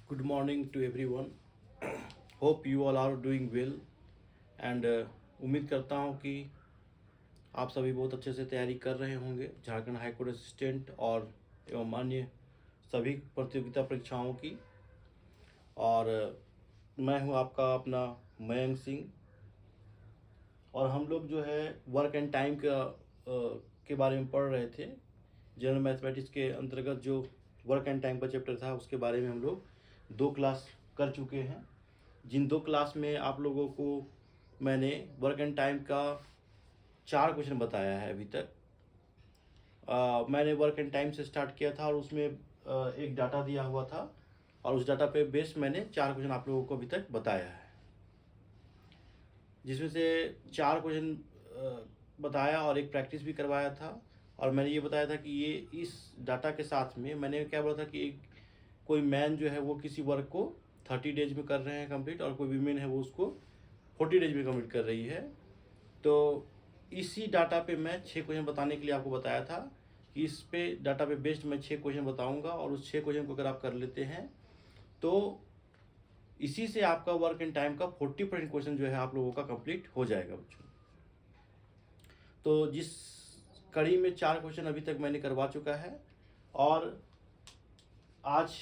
Good morning to everyone. Hope you all are doing well and उम्मीद करता हूँ कि आप सभी बहुत अच्छे से तैयारी कर रहे होंगे झारखंड हाई कोर्ट असिस्टेंट और एवं अन्य सभी प्रतियोगिता परीक्षाओं की। और मैं हूँ आपका अपना मयंक सिंह। और हम लोग जो है वर्क एंड टाइम के बारे में पढ़ रहे थे। जनरल मैथमेटिक्स के अंतर्गत जो वर्क एंड टाइम का चैप्टर था उसके बारे में हम लोग 2 क्लास कर चुके हैं। जिन 2 क्लास में आप लोगों को मैंने वर्क एंड टाइम का 4 क्वेश्चन बताया है अभी तक। मैंने वर्क एंड टाइम से स्टार्ट किया था और उसमें एक डाटा दिया हुआ था और उस डाटा पे बेस्ड मैंने 4 क्वेश्चन आप लोगों को अभी तक बताया है, जिसमें से 4 क्वेश्चन बताया और एक प्रैक्टिस भी करवाया था। और मैंने ये बताया था कि ये इस डाटा के साथ में मैंने क्या बोला था कि एक कोई मैन जो है वो किसी वर्क को 30 डेज में कर रहे हैं कंप्लीट और कोई वीमेन है वो उसको 40 डेज में कंप्लीट कर रही है। तो इसी डाटा पे मैं 6 क्वेश्चन बताने के लिए आपको बताया था कि इस पे डाटा पे बेस्ड मैं 6 क्वेश्चन बताऊंगा और उस 6 क्वेश्चन को अगर आप कर लेते हैं तो इसी से आपका वर्क एंड टाइम का 40% क्वेश्चन जो है आप लोगों का कंप्लीट हो जाएगा बच्चों। तो जिस कड़ी में 4 क्वेश्चन अभी तक मैंने करवा चुका है और आज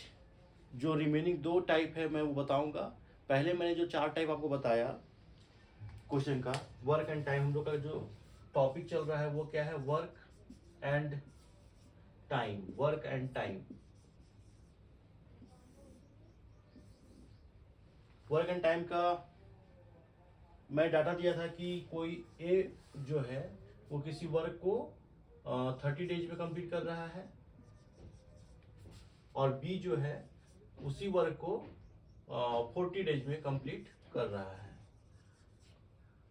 जो रिमेनिंग 2 टाइप है मैं वो बताऊंगा। पहले मैंने जो 4 टाइप आपको बताया क्वेश्चन का वर्क एंड टाइम, हम लोग का जो टॉपिक चल रहा है वो क्या है, work and time. Work and time, work and time का मैं डाटा दिया था कि कोई ए जो है वो किसी वर्क को 30 डेज में कंप्लीट कर रहा है और बी जो है उसी वर्क को 40 डेज में कंप्लीट कर रहा है।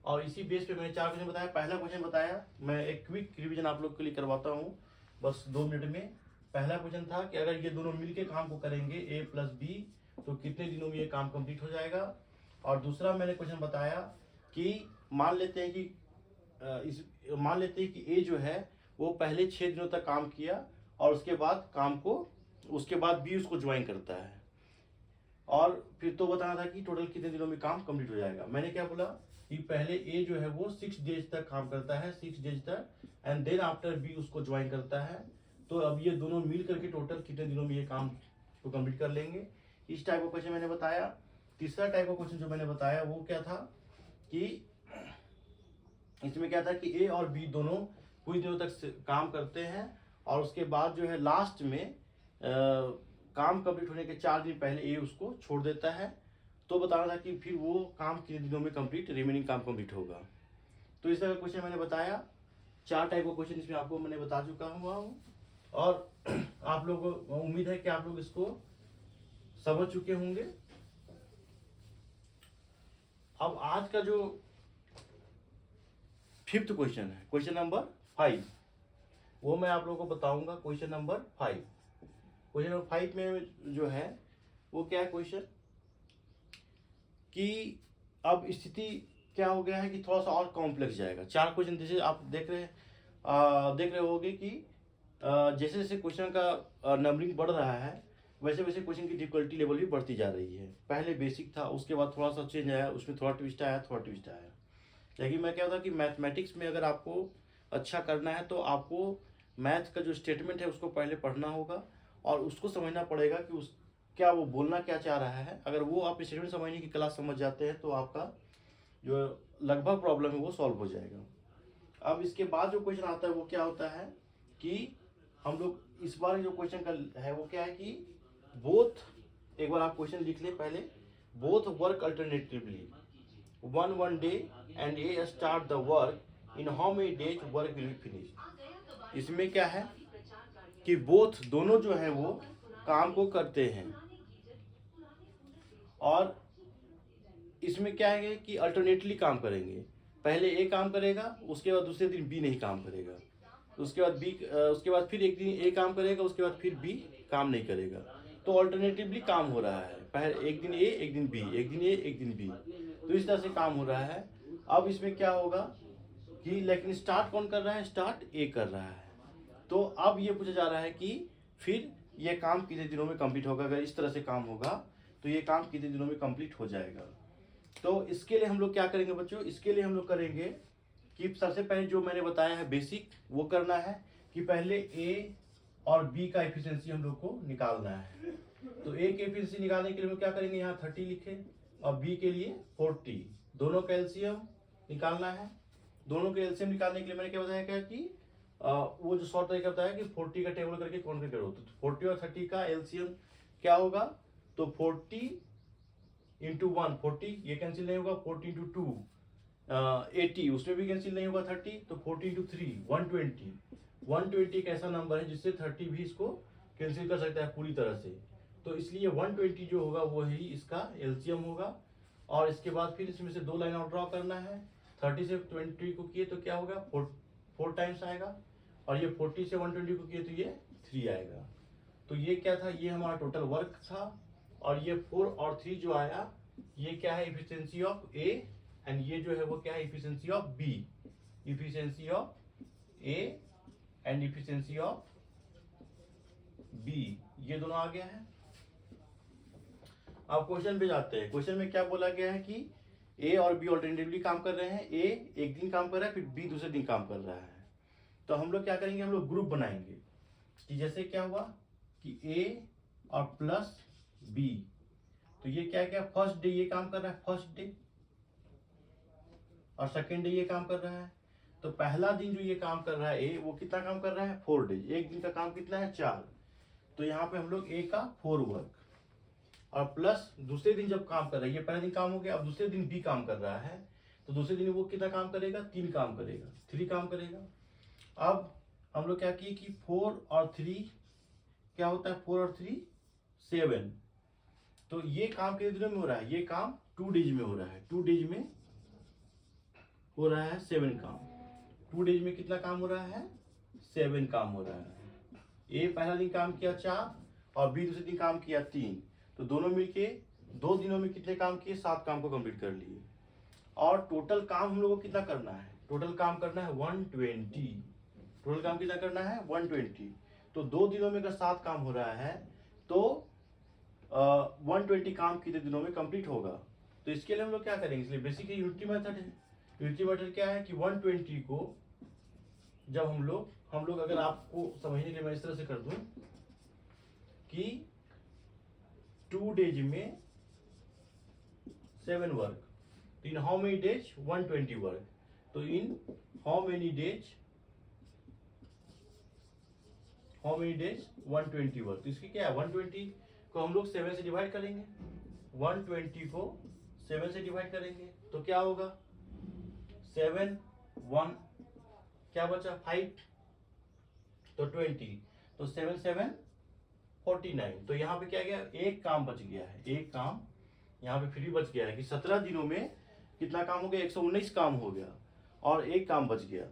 और इसी बेस पे मैंने 4 क्वेश्चन बताया। पहला क्वेश्चन बताया, मैं एक क्विक रिवीजन आप लोग के लिए करवाता हूँ बस 2 मिनट में। पहला क्वेश्चन था कि अगर ये दोनों मिलके काम को करेंगे ए प्लस बी तो कितने दिनों में ये काम कंप्लीट हो जाएगा। और दूसरा मैंने क्वेश्चन बताया कि मान लेते हैं कि मान लेते हैं कि ए जो है वो पहले 6 दिनों तक काम किया और उसके बाद बी उसको ज्वाइन करता है और फिर तो बताना था कि टोटल कितने दिनों में काम कंप्लीट हो जाएगा। मैंने क्या बोला कि पहले ए जो है वो 6 डेज तक काम करता है, 6 डेज तक, एंड देन आफ्टर बी उसको ज्वाइन करता है। तो अब ये दोनों मिल करके टोटल कितने दिनों में ये काम को कंप्लीट कर लेंगे। इस टाइप का क्वेश्चन मैंने बताया। तीसरा टाइप का क्वेश्चन जो मैंने बताया वो क्या था कि इसमें क्या था कि ए और बी दोनों कुछ दिनों तक काम करते हैं और उसके बाद जो है लास्ट में काम कंप्लीट होने के 4 दिन पहले ए उसको छोड़ देता है। तो बताना था कि फिर वो काम कितने दिनों में कंप्लीट, रिमेनिंग काम कंप्लीट होगा। तो इस तरह का क्वेश्चन मैंने बताया। 4 टाइप का क्वेश्चन इसमें आपको मैंने बता चुका हूँ और आप लोग को उम्मीद है कि आप लोग इसको समझ चुके होंगे। अब आज का जो 5th क्वेश्चन है, क्वेश्चन नंबर 5, वो मैं आप लोगों को बताऊंगा। क्वेश्चन नंबर 5, क्वेश्चन नंबर 5 में जो है वो क्या है क्वेश्चन कि अब स्थिति क्या हो गया है कि थोड़ा सा और कॉम्प्लेक्स जाएगा। 4 क्वेश्चन जैसे आप देख रहे होगे कि जैसे जैसे क्वेश्चन का नंबरिंग बढ़ रहा है वैसे वैसे क्वेश्चन की डिफिकल्टी लेवल भी बढ़ती जा रही है। पहले बेसिक था, उसके बाद थोड़ा सा चेंज आया, उसमें थोड़ा ट्विस्ट आया। लेकिन मैं क्या होता कि मैथमेटिक्स में अगर आपको अच्छा करना है तो आपको मैथ का जो स्टेटमेंट है उसको पहले पढ़ना होगा और उसको समझना पड़ेगा कि उस क्या वो बोलना क्या चाह रहा है। अगर वो आप स्टेटमेंट समझने की क्लास समझ जाते हैं तो आपका जो लगभग प्रॉब्लम है वो सॉल्व हो जाएगा। अब इसके बाद जो क्वेश्चन आता है वो क्या होता है कि हम लोग इस बार जो क्वेश्चन का है वो क्या है कि बोथ, एक बार आप क्वेश्चन लिख लें पहले, both work alternatively 1 day and A start the work in how many days work will be finished। इसमें क्या है कि बोथ दोनों जो है वो काम को करते हैं और इसमें क्या है कि अल्टरनेटली काम करेंगे। पहले ए काम करेगा, उसके बाद दूसरे दिन बी नहीं काम करेगा, उसके बाद फिर एक दिन ए काम करेगा, उसके बाद फिर बी काम नहीं करेगा। तो अल्टरनेटिवली काम हो रहा है, पहले एक दिन ए एक दिन बी, एक दिन ए एक दिन बी, तो इस तरह से काम हो रहा है। अब इसमें क्या होगा कि लेकिन स्टार्ट कौन कर रहा है, स्टार्ट ए कर रहा है। तो अब ये पूछा जा रहा है कि फिर ये काम कितने दिनों में कंप्लीट होगा। अगर इस तरह से काम होगा तो ये काम कितने दिनों में कंप्लीट हो जाएगा। तो इसके लिए हम लोग क्या करेंगे बच्चों, इसके लिए हम लोग करेंगे कि सबसे पहले जो मैंने बताया है बेसिक वो करना है कि पहले ए और बी का एफिशिएंसी हम लोग को निकालना है। तो ए की एफिशिएंसी निकालने के लिए हम क्या करेंगे, यहाँ 30 लिखे और बी के लिए 40, दोनों का एलसीएम निकालना है। दोनों के एलसीएम निकालने के लिए मैंने क्या बताया क्या कि वो जो शॉर्ट तरीका बताया कि 40 का टेबल करके कौन करो, तो 40 और 30 का एलसीएम क्या होगा, तो 40 इंटू 1 40, ये कैंसिल नहीं होगा, 40 इंटू 2 80, उसमें भी कैंसिल नहीं होगा 30, तो 40 इंटू 3 120। 120 एक ऐसा नंबर है जिससे 30 भी इसको कैंसिल कर सकता है पूरी तरह से, तो इसलिए 120 जो होगा वो ही इसका एलसीएम होगा। और इसके बाद फिर इसमें से दो लाइन और ड्रॉ करना है। 30 से 20 को किए तो क्या होगा, 4 टाइम्स आएगा, और ये 40 से 120 को किए तो ये 3 आएगा। तो ये क्या था, ये हमारा टोटल वर्क था। और ये 4 और 3 जो आया ये क्या है, इफिशिएंसी ऑफ ए, एंड ये जो है वो क्या है, efficiency of B. Efficiency of A and efficiency of B, ये दोनों आ गया है। अब क्वेश्चन पे जाते हैं। क्वेश्चन में क्या बोला गया है कि ए और बी ऑल्टरनेटिवली काम कर रहे हैं। ए एक दिन काम कर रहा है, फिर बी दूसरे दिन काम कर रहा है। तो हम लोग क्या करेंगे, हम लोग ग्रुप बनाएंगे कि जैसे क्या हुआ कि ए और प्लस बी, तो ये क्या क्या, फर्स्ट डे ये काम कर रहा है, फर्स्ट डे, और सेकेंड डे ये काम कर रहा है। तो पहला दिन जो ये काम कर रहा है ए, वो कितना काम कर रहा है, 4 डेज। एक दिन का काम कितना है, 4। तो यहाँ पे हम लोग ए का 4 वर्क, और प्लस दूसरे दिन जब काम कर रहा है, ये पहले दिन काम हो गया, अब दूसरे दिन बी काम कर रहा है, तो दूसरे दिन वो कितना काम करेगा, 3 काम करेगा, 3 काम करेगा। अब हम लोग क्या किए कि 4 और 3 क्या होता है, 4 और 3 7। तो ये काम कितने दिनों में हो रहा है, ये काम 2 डेज में हो रहा है। 2 डेज में हो रहा है 7 काम। 2 डेज में कितना काम हो रहा है, 7 काम हो रहा है। ए पहला दिन काम किया 4 और बी दूसरे दिन काम किया 3, तो दोनों मिलके 2 दिनों में कितने काम किए, 7 काम को कंप्लीट कर लिए। और टोटल काम हम लोग को कितना करना है, टोटल काम करना है 120। टोटल काम कितना करना है, 120। तो 2 दिनों में अगर 7 काम हो रहा है तो 120 काम कितने दिनों में कंप्लीट होगा। तो इसके लिए हम लोग क्या करेंगे, इसलिए बेसिकली यूनिटी मेथड है। यूनिटी मेथड क्या है कि 120 को जब हम लोग अगर आपको समझने के लिए मैं इस तरह से कर दूं कि 2 डेज में 7 वर्क, तो in how many days 120 work, तो in how many days 120 work. तो इसकी क्या है, 120 को हम लोग 7 से डिवाइड करेंगे, 120 को 7 से डिवाइड करेंगे तो क्या होगा, 7 1 क्या बचा 5, तो 20, तो 7 7 49। तो यहाँ पे क्या गया, एक काम बच गया है, एक काम यहाँ पे फ्री बच गया है कि 17 दिनों में कितना काम हो गया, 119 काम हो गया और एक काम बच गया।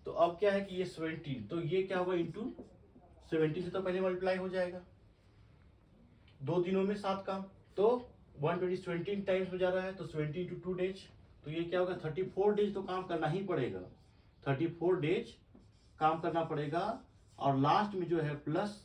तो अब क्या है कि ये 17, तो ये क्या होगा इंटू 70 से तो पहले मल्टीप्लाई हो जाएगा। 2 दिनों में 7 काम, तो 120 20 टाइम्स में जा रहा है, तो 20 इंटू 2 डेज, तो ये क्या होगा 34 डेज तो काम करना ही पड़ेगा। 34 डेज काम करना पड़ेगा। और लास्ट में जो है प्लस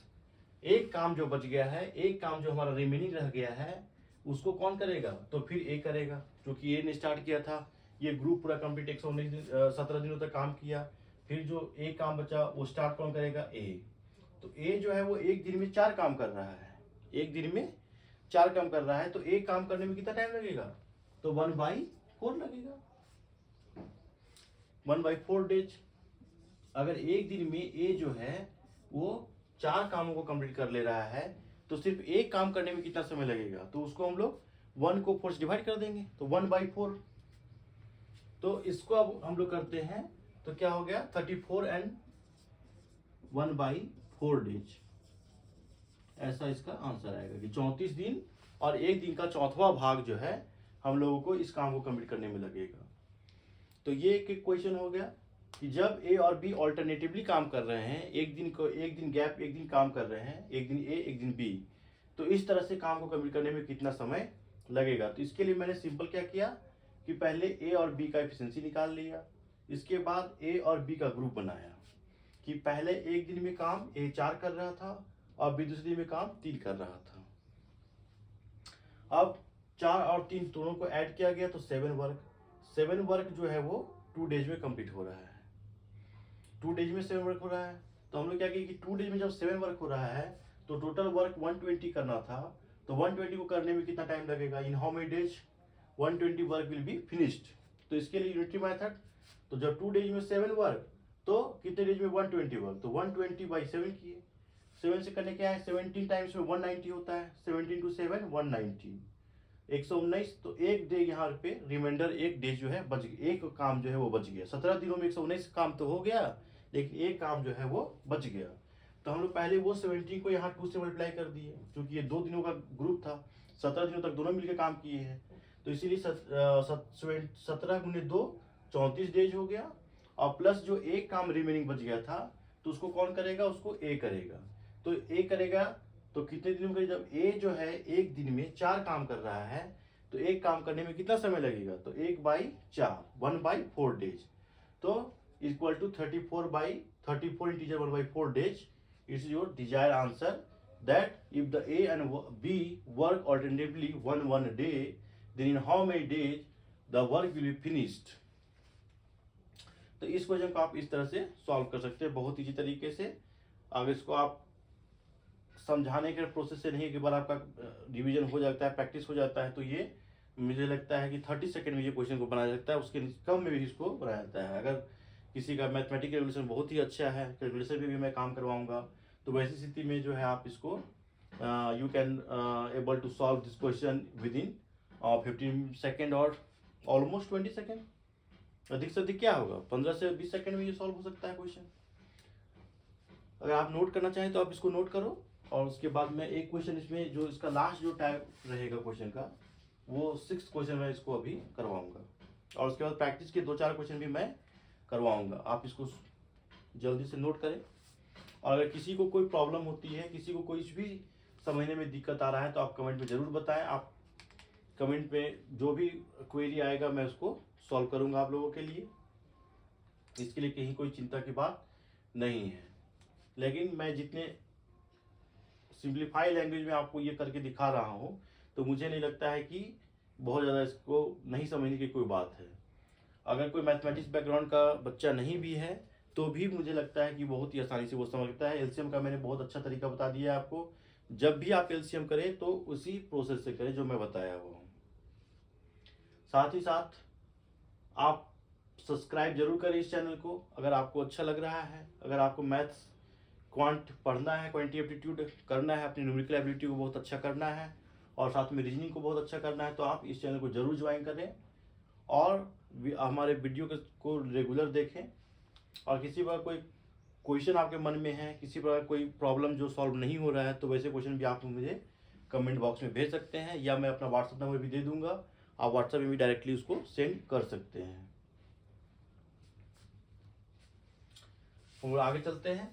एक काम जो बच गया है, एक काम जो हमारा रिमेनिंग रह गया है, उसको कौन करेगा, तो फिर ए करेगा, क्योंकि ए ने स्टार्ट किया था। ये ग्रुप पूरा कंप्लीट 17 दिनों तक काम किया, फिर जो एक काम बचा वो स्टार्ट कौन करेगा, ए। तो ए जो है वो एक दिन में 4 काम कर रहा है, एक दिन में 4 काम कर रहा है, तो एक काम करने में कितना टाइम लगेगा, तो 1/4 लगेगा, 1/4 डेज। अगर एक दिन में ए जो है वो 4 कामों को कंप्लीट कर ले रहा है, तो सिर्फ एक काम करने में कितना समय लगेगा, तो उसको हम लोग 1 को 4 से डिवाइड कर देंगे, तो 1/4। तो इसको अब हम लोग करते हैं, तो क्या हो गया 34 एंड 1/4 डेज, ऐसा इसका आंसर आएगा कि 34 दिन और एक दिन का 4वां भाग जो है हम लोगों को इस काम को कंप्लीट करने में लगेगा। तो ये एक क्वेश्चन हो गया कि जब ए और बी ऑल्टरनेटिवली काम कर रहे हैं, एक दिन गैप, एक दिन काम कर रहे हैं, एक दिन ए एक दिन बी, तो इस तरह से काम को कंप्लीट करने में कितना समय लगेगा। तो इसके लिए मैंने सिंपल क्या किया कि पहले ए और बी का एफिशिएंसी निकाल लिया, इसके बाद ए और बी का ग्रुप बनाया कि पहले एक दिन में काम ए 4 कर रहा था और बी दूसरे दिन में काम 3 कर रहा था। अब 4 और 3 दोनों को ऐड किया गया तो 7 वर्क। 7 वर्क जो है वो 2 डेज में कंप्लीट हो रहा है। 2 डेज में 7 वर्क हो रहा है। तो हम लोग क्या किए कि 2 डेज में जब 7 वर्क हो रहा है तो टोटल वर्क 120 करना था। तो 120 को करने में कितना टाइम लगेगा, इन how many days 120 work will be finished. तो इसके लिए यूनिटरी मेथड, तो जब 2 डेज में 7 वर्क तो कितने डेज में 120 वर्क, तो 120 बाई 7 किए। 7 से करने क्या है, 17 टाइम्स में 190 होता है, 17 टू 7 190, 119। तो एक डे यहाँ पे रिमाइंडर एक डे जो है बच गया, एक काम जो है वो बच गया। 17 दिनों में 119 काम तो हो गया, लेकिन एक काम जो है वो बच गया। तो हम लोग पहले वो 17 को यहाँ 2 से मल्टीप्लाई कर दिए, क्योंकि ये 2 दिनों का ग्रुप था, 17 दिनों तक दोनों मिलकर काम किए हैं। तो इसीलिए 17 गुने 2 34 डेज हो गया। और प्लस जो एक काम रिमेनिंग बच गया था तो उसको कौन करेगा, उसको ए करेगा। तो ए करेगा तो कितने दिन में, जब ए जो है एक दिन में 4 काम कर रहा है तो एक काम करने में कितना समय लगेगा, तो 1/4 1/4 डेज। तो equal to 34 integer 1/4 days. It's your desire answer that if the A and B work alternatively 1 day, then in how many days the work will be finished। तो इस क्वेश्चन को आप इस तरह से सॉल्व कर सकते हैं, बहुत इजी तरीके से। अगर इसको आप समझाने के प्रोसेस से नहीं, एक बार आपका रिवीजन हो जाता है, प्रैक्टिस हो जाता है, तो ये मुझे लगता है कि 30 सेकंड में ये क्वेश्चन को बनाया जाता है, उसके कम में भी इसको बनाया जाता है। अगर किसी का मैथमेटिकल कैलकुलेशन बहुत ही अच्छा है, कैलकुलेशन पे भी मैं काम करवाऊंगा, तो वैसी स्थिति में जो है आप इसको you can able to solve this question within 15 second और ऑलमोस्ट 20 सेकेंड। अधिक से अधिक क्या होगा, 15 से 20 सेकेंड में ये सॉल्व हो सकता है क्वेश्चन। अगर आप नोट करना चाहें तो आप इसको नोट करो, और उसके बाद में एक क्वेश्चन इसमें जो इसका लास्ट जो टाइम रहेगा क्वेश्चन का, वो 6 क्वेश्चन मैं इसको अभी करवाऊंगा, और उसके बाद प्रैक्टिस के 2-4 क्वेश्चन भी मैं करवाऊंगा। आप इसको जल्दी से नोट करें, और अगर किसी को कोई प्रॉब्लम होती है, किसी को कोई भी समझने में दिक्कत आ रहा है, तो आप कमेंट में ज़रूर बताएं। आप कमेंट में जो भी क्वेरी आएगा मैं उसको सॉल्व करूंगा आप लोगों के लिए, इसके लिए कहीं कोई चिंता की बात नहीं है। लेकिन मैं जितने सिंप्लीफाई लैंग्वेज में आपको ये करके दिखा रहा हूँ, तो मुझे नहीं लगता है कि बहुत ज़्यादा इसको नहीं समझने की कोई बात है। अगर कोई मैथमेटिक्स बैकग्राउंड का बच्चा नहीं भी है तो भी मुझे लगता है कि बहुत ही आसानी से वो समझता है। एलसीएम का मैंने बहुत अच्छा तरीका बता दिया है आपको। जब भी आप एलसीएम करें तो उसी प्रोसेस से करें जो मैं बताया हुआ हूँ। साथ ही साथ आप सब्सक्राइब जरूर करें इस चैनल को, अगर आपको अच्छा लग रहा है। अगर आपको मैथ्स क्वांट पढ़ना है, क्वांटिटी एप्टीट्यूड करना है, अपनी न्यूमेरिकल एबिलिटी को बहुत अच्छा करना है, और साथ में रीजनिंग को बहुत अच्छा करना है, तो आप इस चैनल को जरूर ज्वाइन करें और हमारे वीडियो को रेगुलर देखें। और किसी प्रकार कोई क्वेश्चन आपके मन में है, किसी प्रकार कोई प्रॉब्लम जो सॉल्व नहीं हो रहा है, तो वैसे क्वेश्चन भी आप मुझे कमेंट बॉक्स में भेज सकते हैं, या मैं अपना व्हाट्सएप नंबर भी दे दूंगा, आप व्हाट्सएप में भी डायरेक्टली उसको सेंड कर सकते हैं। हम लोग आगे चलते हैं।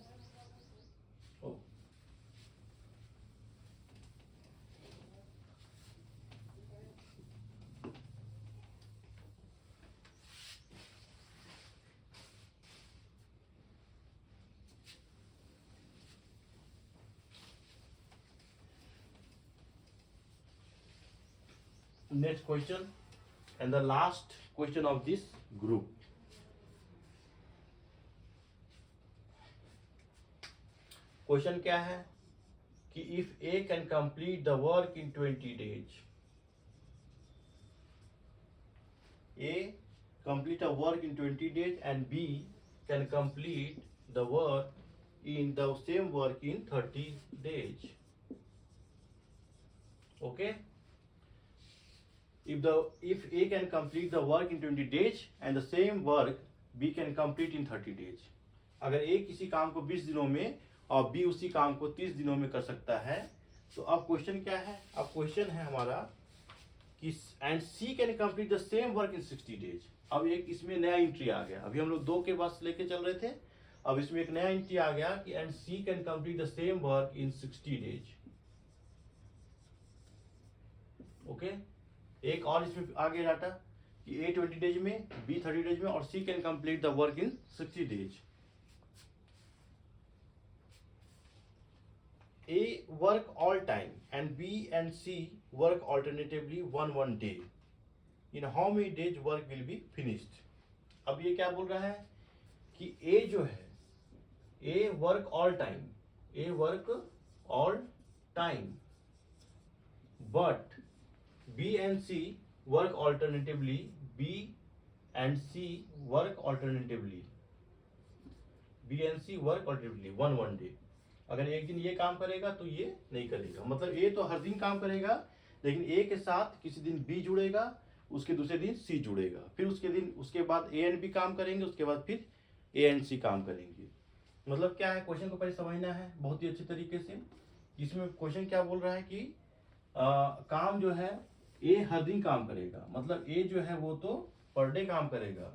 Next question and the last question of this group. Question क्या है कि if A can complete the work in 20 days, A complete a work in 20 days and B can complete the work in the same work in 30 days. Okay? If A can complete the work in 20 days and the same work B can complete in 30 days, अगर A किसी काम को 20 दिनों में और B उसी काम को 30 दिनों में कर सकता है, तो अब क्वेश्चन क्या है, अब क्वेश्चन है हमारा कि and C can complete the same work in 60 days. अब एक इसमें नया एंट्री आ गया, अभी हम लोग 2 के बस लेके चल रहे थे, अब इसमें एक नया एंट्री आ गया कि and C can complete the same work in 60 days. Okay, एक और इसमें आ गया डाटा कि A 20 डेज में, B 30 डेज में, और C can complete the work in 60 days. A work all time and B and C work alternatively one day. In how many days work will be finished? अब ये क्या बोल रहा है कि A जो है A work all time, A work all time, but B and C work alternatively, B and C work alternatively, B and C work alternatively one day. अगर एक दिन ये काम करेगा तो ये नहीं करेगा, मतलब ए तो हर दिन काम करेगा, लेकिन ए के साथ किसी दिन बी जुड़ेगा, उसके दूसरे दिन सी जुड़ेगा, फिर उसके बाद ए एंड बी काम करेंगे, उसके बाद फिर ए एंड सी काम करेंगे। मतलब क्या है, क्वेश्चन को पहले समझना है बहुत ही अच्छी तरीके से। इसमें क्वेश्चन क्या बोल रहा है कि काम जो है ए हर दिन काम करेगा, मतलब ए जो है वो तो पर डे काम करेगा,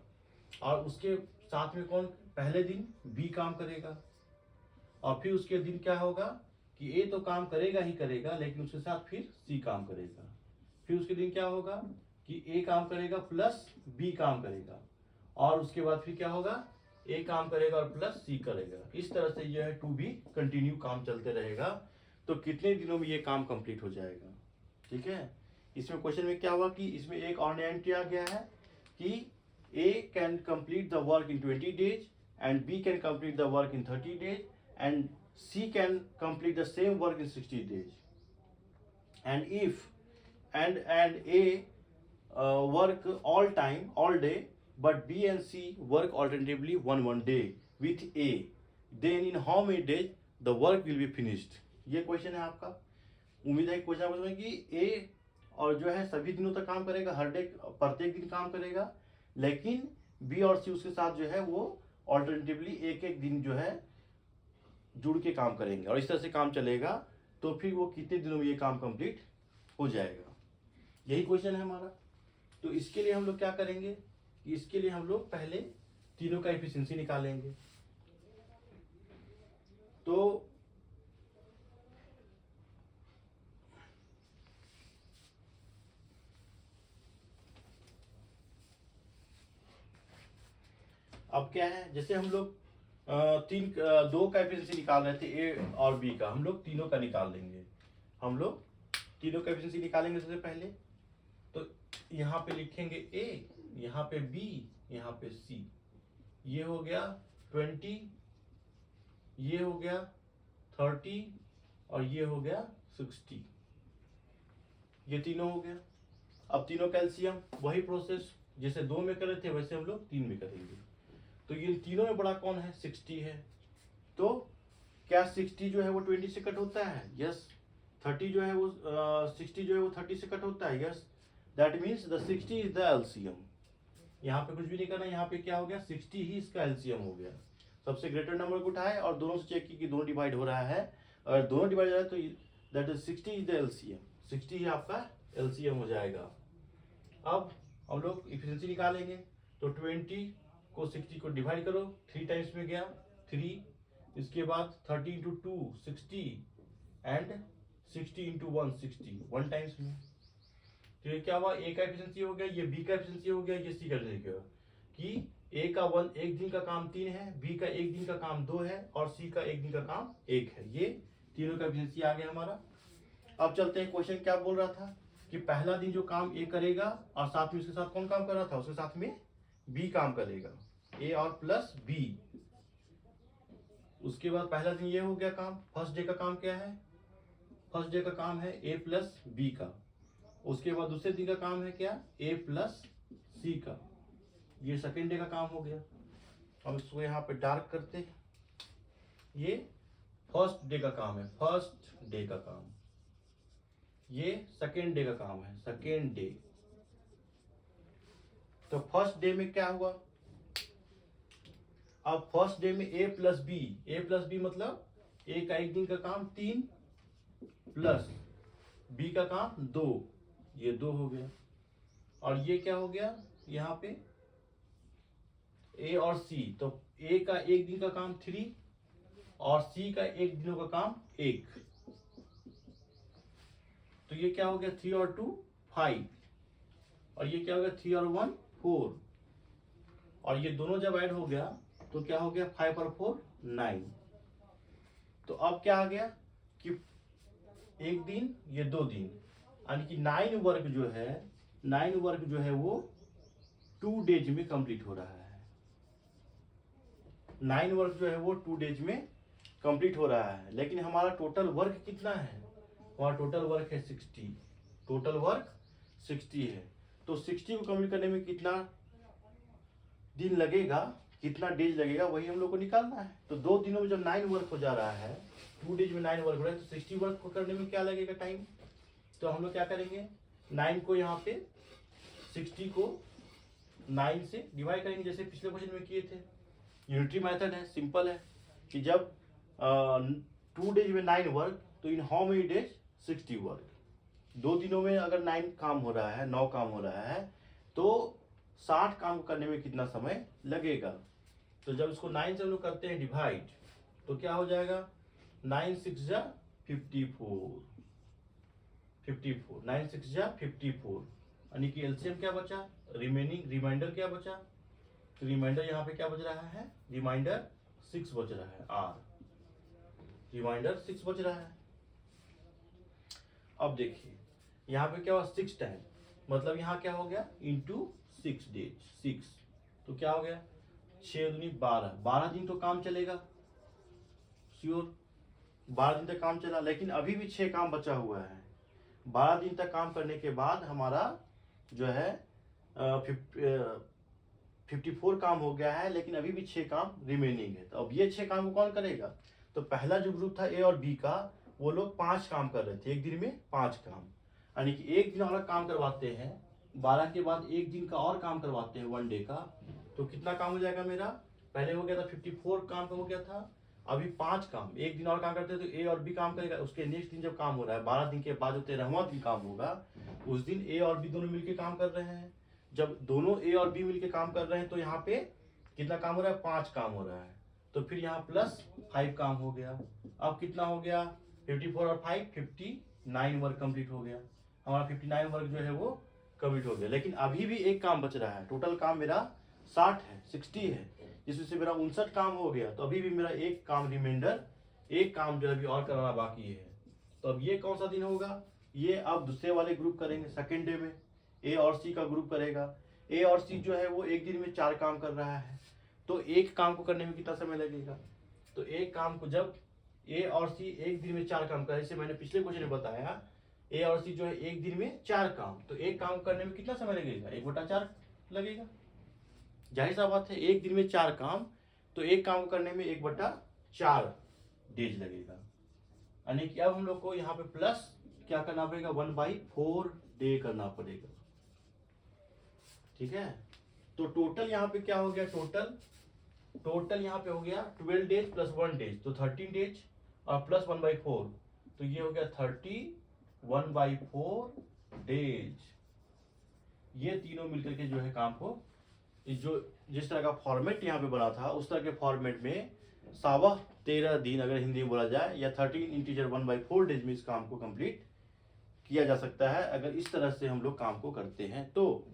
और उसके साथ में कौन, पहले दिन बी काम करेगा, और फिर उसके दिन क्या होगा कि ए तो काम करेगा ही करेगा, लेकिन उसके साथ फिर सी काम करेगा, फिर उसके दिन क्या होगा कि ए काम करेगा प्लस बी काम करेगा, और उसके बाद फिर क्या होगा, ए काम करेगा और प्लस सी करेगा। इस तरह से यह है टू बी कंटिन्यू काम चलते रहेगा। तो कितने दिनों में ये काम कंप्लीट हो जाएगा, ठीक है। इसमें क्वेश्चन में क्या हुआ कि इसमें एक और नया एंट्री आ गया है कि A can complete the work in 20 days and B can complete the work in 30 days and C can complete the same work in 60 days. And if and A work all time, all day, but B and C work alternatively one day with A, then in how many days the work will be finished? ये question है आपका। उम्मीद है question आपको समझ कि ए और जो है सभी दिनों तक काम करेगा, हर डे प्रत्येक दिन काम करेगा, लेकिन बी और सी उसके साथ जो है वो ऑल्टरनेटिवली एक एक दिन जो है जुड़ के काम करेंगे, और इस तरह से काम चलेगा। तो फिर वो कितने दिनों में ये काम कंप्लीट हो जाएगा, यही क्वेश्चन है हमारा। तो इसके लिए हम लोग क्या करेंगे, इसके लिए हम लोग पहले तीनों का एफिशिएंसी निकालेंगे। तो अब क्या है, जैसे हम लोग दो का एफिशिएंसी निकाल रहे थे ए और बी का, हम लोग तीनों का निकाल लेंगे। हम लोग तीनों का एफिशिएंसी निकालेंगे सबसे पहले। तो यहाँ पे लिखेंगे ए, यहाँ पे बी, यहाँ पे सी। ये हो गया 20, ये हो गया 30 और ये हो गया 60। ये तीनों हो गया। अब तीनों का एलसीएम, वही प्रोसेस जैसे 2 में कर रहे थे वैसे हम लोग 3 में करेंगे। तो ये तीनों में बड़ा कौन है, 60 है। तो क्या 60 जो है वो 20 से कट होता है? यस। 30 जो है वो 60 जो है वो 30 से कट होता है? Yes. That means the 60 is the LCM. यहाँ पे कुछ भी नहीं करना, यहाँ पे क्या हो गया, 60 ही इसका एलसीएम हो गया। सबसे ग्रेटर नंबर को उठाए और दोनों से चेक की कि दोनों डिवाइड हो रहा है। अगर दोनों डिवाइड हो रहा है तो that is 60 is the LCM. 60 ही आपका एलसीएम हो जाएगा। अब हम लोग इफिशिएंसी निकालेंगे। तो 20 को 60 को डिवाइड करो, 3 टाइम्स में गया 3, इसके बाद 30 इंटू 2 60 एंड 60 इंटू 1 60, 1 टाइम्स में। तो ये क्या हुआ, ए का एफिशिएंसी हो गया, ये बी का एफिशिएंसी हो गया, ये सी का एफिशिएंसी हो गया। कि ए का 1 दिन का काम 3 है, बी का 1 दिन का काम 2 है और सी का 1 दिन का काम 1 है। ये तीनों का एफिशिएंसी आ गया हमारा। अब चलते हैं, क्वेश्चन क्या बोल रहा था कि पहला दिन जो काम ए करेगा और साथ में उसके साथ कौन काम कर रहा था, उसके साथ में बी काम करेगा, ए और प्लस बी। उसके बाद पहला दिन ये हो गया काम। फर्स्ट डे का काम क्या है, फर्स्ट डे का काम है ए प्लस बी का। उसके बाद दूसरे दिन का काम है क्या, ए प्लस सी का। ये सेकेंड डे का काम हो गया। हम इसको यहाँ पे डार्क करते हैं। ये फर्स्ट डे का काम है, फर्स्ट डे का काम। ये सेकेंड डे का काम है, सेकेंड डे। तो फर्स्ट डे में क्या हुआ, अब फर्स्ट डे में ए प्लस बी मतलब ए का 1 दिन का काम 3 प्लस बी का काम 2, ये 2 हो गया। और ये क्या हो गया यहाँ पे, ए और सी। तो ए का 1 दिन का काम 3 और सी का 1 दिनों का काम 1। तो ये क्या हो गया, 3 और 2 5, और ये क्या हो गया 3 और 1 4, और ये दोनों जब ऐड हो गया तो क्या हो गया 5 और 4 9। तो अब क्या आ गया कि एक दिन ये 2 दिन, यानी कि 9 वर्क जो है, 9 वर्क जो है वो 2 डेज में कंप्लीट हो रहा है। 9 वर्क जो है वो 2 डेज में कंप्लीट हो रहा है, लेकिन हमारा टोटल वर्क कितना है, हमारा टोटल वर्क है 60, टोटल वर्क 60 है। तो 60 को कंप्लीट करने में कितना दिन लगेगा, कितना डेज लगेगा, वही हम लोग को निकालना है। तो 2 दिनों में जब 9 वर्क हो जा रहा है, 2 डेज में 9 वर्क हो रहा है, तो 60 वर्क को करने में क्या लगेगा टाइम। तो हम लोग क्या करेंगे, 9 को यहाँ पे 60 को 9 से डिवाइड करेंगे, जैसे पिछले क्वेश्चन में किए थे। यूनिटरी मेथड है, सिंपल है कि जब 2 डेज में 9 वर्क, तो in how many days 60 work. 2 दिनों में अगर 9 काम हो रहा है, 9 काम हो रहा है, तो 60 काम करने में कितना समय लगेगा। तो जब इसको 9 से हम लोग करते हैं डिवाइड, तो क्या हो जाएगा, 9 6 जा 54, 9 6 जा 54, यानी कि एलसीएम क्या बचा, रिमाइंडर क्या बचा, तो रिमाइंडर यहाँ पे क्या बच रहा है, रिमाइंडर 6 बच रहा है, आर रिमाइंडर 6 बच रहा है। अब देखिए यहाँ पे क्या हुआ, 6 टाइम, मतलब यहाँ क्या हो गया, इंटू 6 डेज, 6, तो क्या हो गया, 6 दूनी 12, 12 दिन तो काम चलेगा श्योर, 12 दिन तक काम चला, लेकिन अभी भी 6 काम बचा हुआ है। 12 दिन तक काम करने के बाद हमारा जो है 54 काम हो गया है, लेकिन अभी भी 6 काम रिमेनिंग है। तो अब ये 6 काम को कौन करेगा, तो पहला जो ग्रुप था ए और बी का, वो लोग 5 काम कर रहे थे, एक दिन में 5 काम, यानी कि एक दिन और काम करवाते हैं, 12 के बाद एक दिन का और काम करवाते हैं, 1 डे का, तो कितना काम हो जाएगा मेरा, पहले हो गया था 54 काम हो गया था, अभी 5 काम, एक दिन और काम करते हैं तो ए और बी काम करेगा, उसके नेक्स्ट दिन जब काम हो रहा है 12 दिन के बाद जो 13वां दिन काम होगा, उस दिन ए और बी दोनों मिलकर काम कर रहे हैं। जब दोनों ए और बी मिलकर काम कर रहे हैं, तो यहाँ पे कितना काम हो रहा है, 5 काम हो रहा है, तो फिर यहाँ प्लस 5 काम हो गया। अब कितना हो गया, 54 और 5 59 वर्क कंप्लीट हो गया, हमारा 59 वर्क जो है वो कंप्लीट हो गया। लेकिन अभी भी एक काम बच रहा है, टोटल काम मेरा 60 है, 60 है, जिसमें से मेरा 59 काम हो गया, तो अभी भी मेरा एक काम रिमाइंडर, एक काम जो अभी और कराना बाकी है। तो अब ये कौन सा दिन होगा, ये अब दूसरे वाले ग्रुप करेंगे, सेकेंड डे में ए और सी का ग्रुप करेगा। ए और सी जो है वो एक दिन में 4 काम कर रहा है, तो एक काम को करने में कितना समय लगेगा, तो एक काम को जब ए और सी एक दिन में 4 काम करे, जैसे मैंने पिछले क्वेश्चन में बताया, ए और सी जो है एक दिन में 4 काम, तो एक काम करने में कितना समय लगेगा, 1/4 लगेगा। जाहिर सा बात है, एक दिन में 4 काम, तो एक काम करने में 1/4 डेज लगेगा, यानी कि अब हम लोग को यहाँ पे प्लस क्या करना पड़ेगा, 1/4 डे करना पड़ेगा, ठीक है। तो टोटल यहाँ पे क्या हो गया, टोटल यहाँ पे हो गया 12 डेज प्लस 1 डेज, तो 13 डेज, और प्लस 1/4, तो ये हो गया 31/4 डेज। ये तीनों मिलकर के जो है काम को, जो जिस तरह का फॉर्मेट यहाँ पे बना था, उस तरह के फॉर्मेट में 13.5 दिन अगर हिंदी में बोला जाए, या 13 इंटीजर 1/4 डेज में इस काम को कंप्लीट किया जा सकता है, अगर इस तरह से हम लोग काम को करते हैं। तो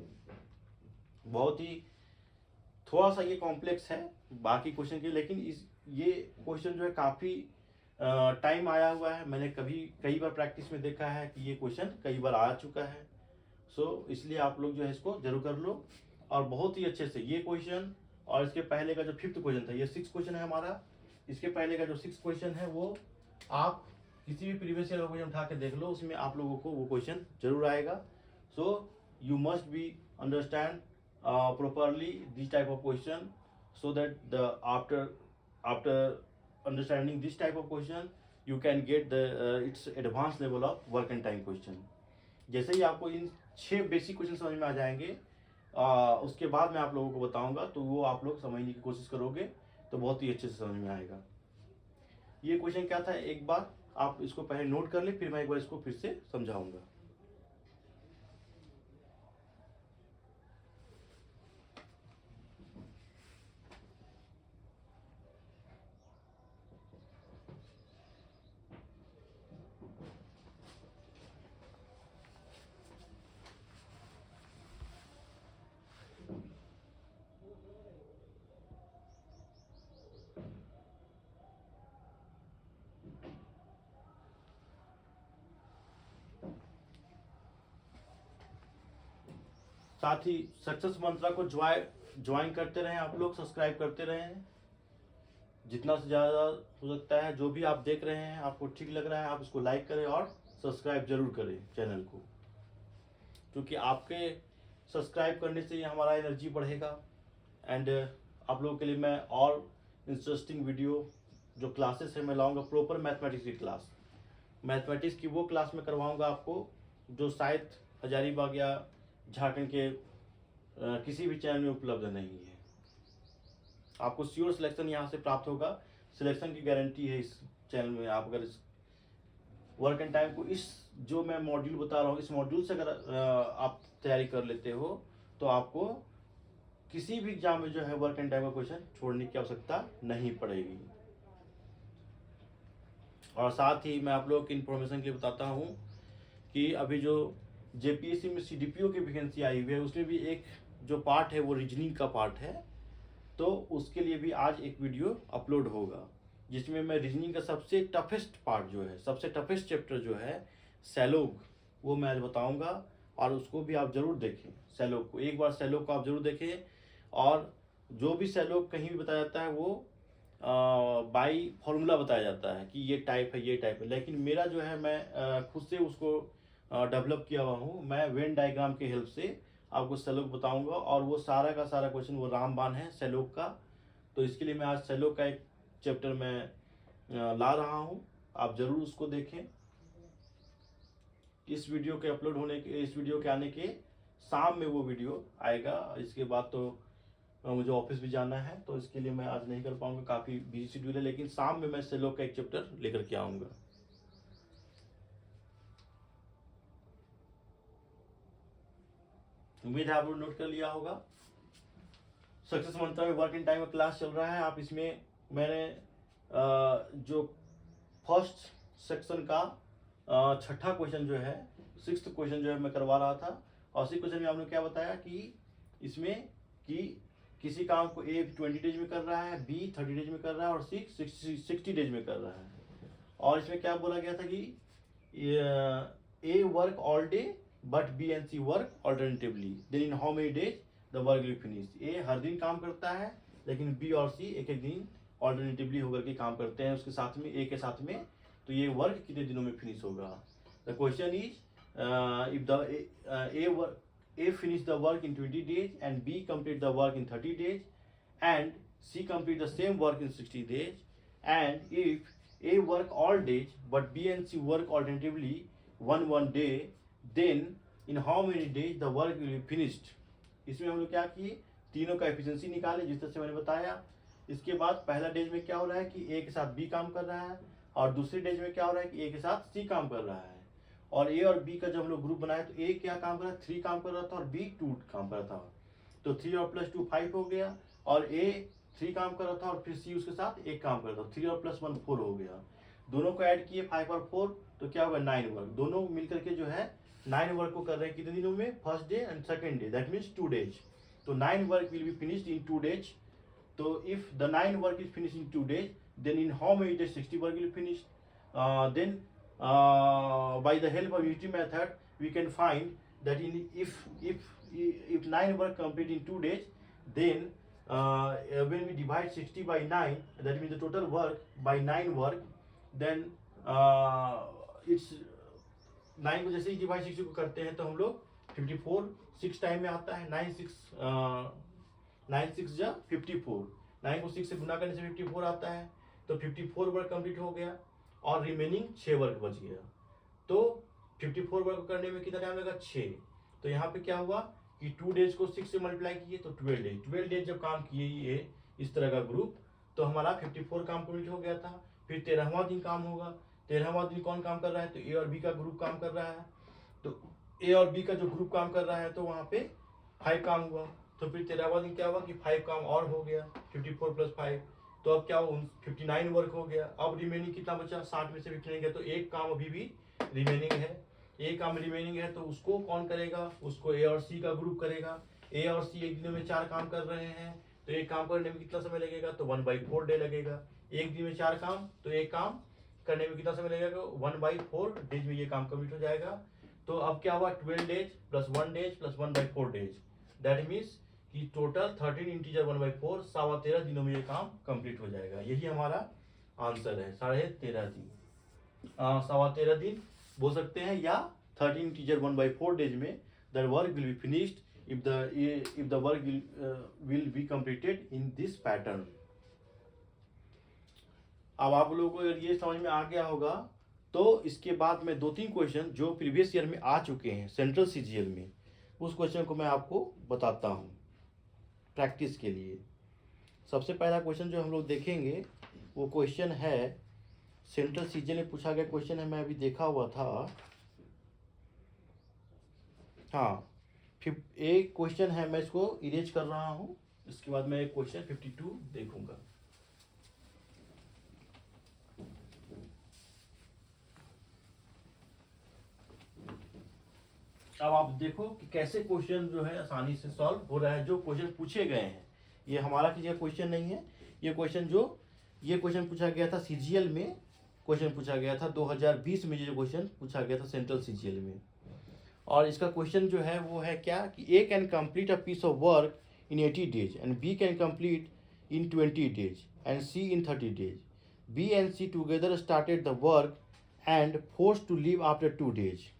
बहुत ही थोड़ा सा ये कॉम्प्लेक्स है बाकी क्वेश्चन के, लेकिन ये क्वेश्चन जो है काफ़ी टाइम आया हुआ है, मैंने कई बार प्रैक्टिस में देखा है कि ये क्वेश्चन कई बार आ चुका है। सो इसलिए आप लोग जो है इसको जरूर कर लो, और बहुत ही अच्छे से ये क्वेश्चन, और इसके पहले का जो 5th क्वेश्चन था, ये 6th क्वेश्चन है हमारा, इसके पहले का जो 6th क्वेश्चन है वो आप किसी भी प्रीवियस ईयर का क्वेश्चन उठा के देख लो, उसमें आप लोगों को वो क्वेश्चन जरूर आएगा। So you must be understand properly this type of question, so that the after understanding this type of question you can get the its advanced level of work and time question। जैसे ही आपको इन 6 basic question समझ में आ जाएंगे, उसके बाद मैं आप लोगों को बताऊंगा, तो वो आप लोग समझने की कोशिश करोगे तो बहुत ही अच्छे से समझ में आएगा। ये क्वेश्चन क्या था, एक बार आप इसको पहले नोट कर ले, फिर मैं एक बार इसको फिर से समझाऊंगा। साथ ही सक्सेस मंत्रा को ज्वाइन करते रहें, आप लोग सब्सक्राइब करते रहें जितना से ज़्यादा हो सकता है। जो भी आप देख रहे हैं आपको ठीक लग रहा है, आप इसको लाइक करें और सब्सक्राइब जरूर करें चैनल को, क्योंकि आपके सब्सक्राइब करने से ही हमारा एनर्जी बढ़ेगा। एंड आप लोगों के लिए मैं और इंटरेस्टिंग वीडियो जो क्लासेस है मैं लाऊंगा, प्रॉपर मैथमेटिक्स की क्लास, मैथमेटिक्स की वो क्लास में करवाऊंगा आपको जो शायद हजारीबाग या झारखंड के किसी भी चैनल में उपलब्ध नहीं है। आपको श्योर सिलेक्शन यहाँ से प्राप्त होगा, सिलेक्शन की गारंटी है इस चैनल में। आप अगर इस वर्क एंड टाइम को इस जो मैं मॉड्यूल बता रहा हूँ इस मॉड्यूल से अगर आप तैयारी कर लेते हो तो आपको किसी भी एग्जाम में जो है वर्क एंड टाइम का क्वेश्चन छोड़ने की आवश्यकता नहीं पड़ेगी। और साथ ही मैं आप लोगों की इन्फॉर्मेशन के लिए बताता हूँ कि अभी जो जेपीएससी में सीडीपीओ की वैकेंसी आई हुई है उसमें भी एक जो पार्ट है वो रीजनिंग का पार्ट है, तो उसके लिए भी आज एक वीडियो अपलोड होगा जिसमें मैं रीजनिंग का सबसे टफेस्ट पार्ट जो है, सबसे टफेस्ट चैप्टर जो है सैलोग, वो मैं आज बताऊंगा और उसको भी आप जरूर देखें। सैलोग को एक बार सैलोग को आप जरूर देखें। और जो भी सैलोग कहीं भी बताया जाता है वो बाई फॉर्मूला बताया जाता है कि ये टाइप है ये टाइप है, लेकिन मेरा जो है मैं खुद से उसको डेवलप किया हुआ हूँ। मैं वेन डायग्राम के हेल्प से आपको सैलोग बताऊंगा और वो सारा का सारा क्वेश्चन वो रामबाण है सैलोग का। तो इसके लिए मैं आज सैलोग का एक चैप्टर में ला रहा हूँ, आप जरूर उसको देखें। इस वीडियो के अपलोड होने के, इस वीडियो के आने के शाम में वो वीडियो आएगा। इसके बाद तो मुझे ऑफिस भी जाना है तो इसके लिए मैं आज नहीं कर पाऊंगा, काफ़ी बिजी शेड्यूल है, लेकिन शाम में मैं सैलोग का एक चैप्टर लेकर के आऊँगा। उम्मीद है आप लोग नोट कर लिया होगा। सक्सेस मंत्रा में वर्क इन टाइम का क्लास चल रहा है। आप इसमें मैंने जो फर्स्ट सेक्शन का छठा क्वेश्चन जो है, सिक्स्थ क्वेश्चन जो है मैं करवा रहा था, और उसी क्वेश्चन में आपने क्या बताया कि इसमें कि किसी काम को ए 20 डेज में कर रहा है, बी 30 डेज में कर रहा है और सी 60 डेज में कर रहा है। और इसमें क्या बोला गया था कि A work all day but B and C work alternatively, then in how many days the work will finish. A हर दिन काम करता है लेकिन बी और सी एक एक दिन ऑल्टरनेटिवली होकर के काम करते हैं उसके साथ में, ए के साथ में, तो ये वर्क कितने दिनों में फिनिश होगा। The question is if the A finish the work in 20 days and B complete the work in 30 days and C complete the same work in 60 days, and if A work all days but B and C work alternatively one day, then in how many days the work will be finished। इसमें हम लोग क्या किए, तीनों का efficiency निकाले जिस तरह से मैंने बताया। इसके बाद पहला डेज में क्या हो रहा है कि A के साथ B काम कर रहा है और दूसरे डेज में क्या हो रहा है कि A के साथ C काम कर रहा है। और ए और बी का जब हम लोग ग्रुप बनाए तो ए क्या काम कर रहा था, 3 काम कर रहा था और बी 2 काम कर रहा था, तो 3 और प्लस 2 5 हो गया। और ए 3 काम कर रहा था और फिर सी उसके साथ 1 काम कर रहा था, 3 और प्लस 1 4 हो गया। दोनों को ऐड किए 5 और 4 तो क्या होगा 9 वर्क। दोनों मिलकर के जो है 9 वर्क को कर रहे हैं कितने दिनों में, first day and second day, that means 2 days. तो 9 work will be finished in 2 days. तो if the 9 work is finished in 2 days then in how many days 60 work will finished. Then by the help of unity method we can find that if 9 work complete in 2 days, then when we divide 60 by 9, that means the total work by 9 work, then it's 9 को जैसे ही divide 60 को करते हैं तो हम लोग 54 6 time में आता है, 9 6 जा 54, 9 को 6 से गुना करने से 54 आता है, तो 54 वर्क कंप्लीट हो गया और रिमेनिंग 6 वर्क बच गया। तो 54 वर्क करने में कितना टाइम लगा, 6। तो यहाँ पे क्या हुआ कि 2 डेज को 6 से मल्टीप्लाई किए तो 12 डेज जब काम किए ये इस तरह का ग्रुप, तो हमारा 54 काम कंप्लीट हो गया था। फिर 13वां दिन काम होगा, 13वां दिन कौन काम कर रहा है, तो ए और बी का ग्रुप काम कर रहा है। तो ए और बी का जो ग्रुप काम कर रहा है तो वहाँ पे 5 काम हुआ। तो फिर 13वां दिन क्या हुआ कि 5 काम और हो गया, 54 + 5, तो अब क्या हो 59 वर्क हो गया। अब रिमेनिंग कितना बचा, 60 में से 59 गया, तो एक काम अभी भी रिमेनिंग है। एक काम रिमेनिंग है तो उसको कौन करेगा, उसको ए और सी का ग्रुप करेगा। ए और सी एक दिन में 4 काम कर रहे हैं तो एक काम करने में कितना समय लगेगा, तो 1/4 डे लगेगा। एक दिन में 4 काम तो एक काम करने में कितना समय लगेगा, 1/4 डेज में ये काम कंप्लीट हो जाएगा। तो अब क्या हुआ 12 days + 1 days + 1/4 days, that means कि टोटल 13 इंटीजर 1/4 13.25 दिनों में ये काम कंप्लीट हो जाएगा। यही हमारा आंसर है, 13.5 दिन, 13.25 दिन बोल सकते हैं, या 13 इंटीजर 1/4 डेज में the work will be finished if the work will be completed in this pattern. अब आप लोगों को अगर ये समझ में आ गया होगा तो इसके बाद में 2-3 क्वेश्चन जो प्रीवियस ईयर में आ चुके हैं सेंट्रल सीजीएल में, उस क्वेश्चन को मैं आपको बताता हूँ प्रैक्टिस के लिए। सबसे पहला क्वेश्चन जो हम लोग देखेंगे वो क्वेश्चन है, सेंट्रल सीजीएल में पूछा गया क्वेश्चन है, मैं अभी देखा हुआ था। हाँ, एक क्वेश्चन है, मैं इसको इरेज कर रहा हूँ, इसके बाद मैं एक क्वेश्चन 52 देखूंगा। अब आप देखो कि कैसे क्वेश्चन जो है आसानी से सॉल्व हो रहा है। जो क्वेश्चन पूछे गए हैं, ये हमारा किसी का क्वेश्चन नहीं है, ये क्वेश्चन पूछा गया था सीजीएल में, क्वेश्चन पूछा गया था 2020 में, जो क्वेश्चन पूछा गया था सेंट्रल सीजीएल में। और इसका क्वेश्चन जो है वो है क्या कि A can complete a piece of work in 80 days and B can complete in 20 days and C in 30 days. B and C together started the work and forced to leave after 2 days.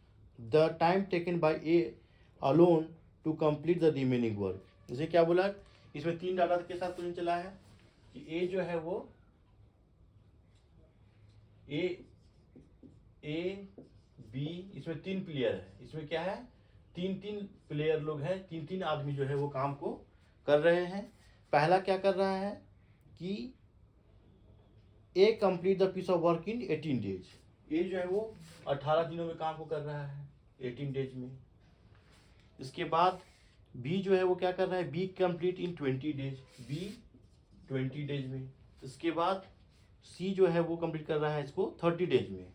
The time taken by A alone to complete the remaining work। इसे क्या बोला, इसमें 3 data के साथ question चला है कि A जो है वो A B, इसमें 3 प्लेयर है, इसमें क्या है 3 प्लेयर लोग हैं, 3 आदमी जो है वो काम को कर रहे हैं। पहला क्या कर रहा है कि A complete the piece of work in 18 days। A जो है वो 18 दिनों में काम को कर रहा है 18 डेज में। इसके बाद बी जो है वो क्या कर रहा है, B complete in 20 days, B 20 days में। इसके बाद सी जो है वो कंप्लीट कर रहा है इसको 30 डेज में।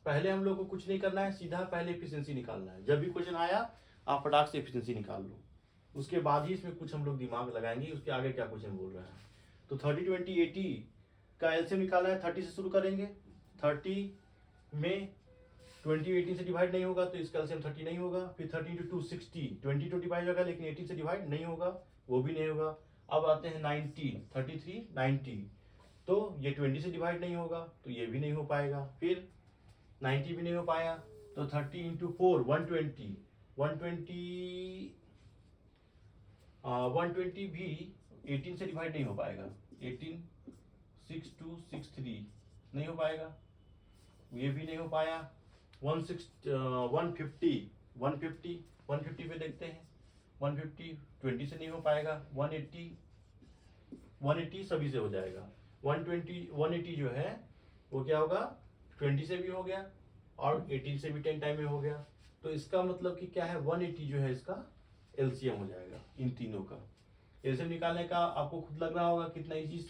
पहले हम लोग को कुछ नहीं करना है, सीधा पहले एफिशिएंसी निकालना है। जब भी क्वेश्चन आया आप फटाक से एफिशिएंसी निकाल लो, उसके बाद ही इसमें कुछ हम लोग दिमाग लगाएंगे उसके आगे क्या क्वेश्चन बोल रहा है। तो 30 20 80 का एलसीएम निकालना है, 30 से शुरू करेंगे। 30 में 20 18 से डिवाइड नहीं होगा तो इसका एलसीएम 30 नहीं होगा। फिर 30 × 2 60, 20 to डिवाइड होगा लेकिन 18 से डिवाइड नहीं होगा, वो भी नहीं होगा। अब आते हैं 90, 33 90, तो ये 20 से डिवाइड नहीं होगा तो ये भी नहीं हो पाएगा। फिर 90 भी नहीं हो पाया तो 30 × 4 120, 120 भी 18 से डिवाइड नहीं हो पाएगा, 18 6 2 6 3 नहीं हो पाएगा, ये भी नहीं हो पाया। 150 पे देखते हैं, 150 20 से नहीं हो पाएगा। 180 सभी से हो जाएगा। 180 जो है वो क्या होगा, 20 से भी हो गया और 18 से भी 10 टाइम में हो गया। तो इसका मतलब कि क्या है, 180 जो है इसका एलसीएम हो जाएगा इन तीनों का। एलसीएम निकालने का आपको खुद लग रहा होगा कितना इजी